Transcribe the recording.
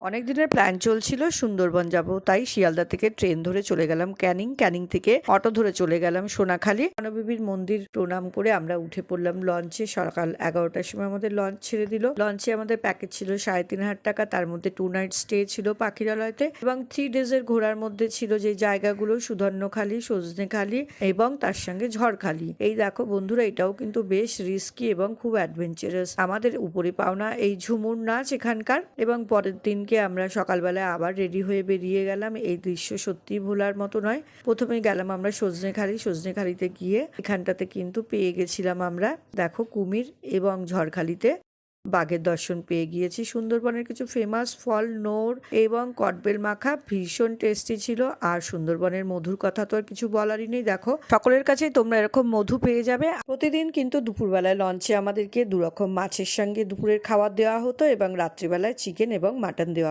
অনেক দিনের প্ল্যান চলছিল সুন্দরবন যাব, তাই শিয়ালদা থেকে ট্রেন ধরে চলে গেলাম ক্যানিং। ক্যানিং থেকে অটো ধরে চলে গেলাম সোনাখালি। বনবিবির মন্দির প্রণাম করে আমরা উঠে পড়লাম লঞ্চে। সকাল 11টার সময় আমাদের লঞ্চ ছেড়ে দিল। লঞ্চে আমাদের প্যাকেজ ছিল 3,500 টাকা, তার মধ্যে 2 নাইট স্টে ছিল পাখিরালয়তে এবং 3 ডেজের ঘোরার মধ্যে ছিল যে জায়গাগুলো সুধন্যখালি, সজনেখালি এবং তার সঙ্গে ঝড়খালি। এই দেখো বন্ধুরা, এটাও কিন্তু বেশ রিস্কি এবং খুব অ্যাডভেঞ্চারাস। আমাদের উপরে পাওনা এই ঝুমুর নাচ এখানকার। এবং পরের দিনকে আমরা সকালবেলায় আবার রেডি হয়ে বেরিয়ে গেলাম। এই দৃশ্য সত্যি ভোলার মতো নয়। প্রথমে গেলাম আমরা সজনেখালি। সজনেখালিতে গিয়ে এখানটাতে কিন্তু পেয়ে গেছিলাম আমরা, দেখো, কুমির এবং ঝড়খালিতে বাঘের দর্শন পেয়ে গিয়েছি। সুন্দরবনের কিছু ফেমাস ফল, নোর এবং কটবেল মাখা ভীষণ টেস্টি ছিল। আর সুন্দরবনের মধুর কথা তো আর কিছু বলারই নেই। দেখো, সকলের কাছেই তোমরা এরকম মধু পেয়ে যাবে। প্রতিদিন কিন্তু দুপুরবেলায় লঞ্চে আমাদেরকে 2 রকম মাছের সঙ্গে দুপুরের খাবার দেওয়া হতো এবং রাত্রিবেলায় চিকেন এবং মাটন দেওয়া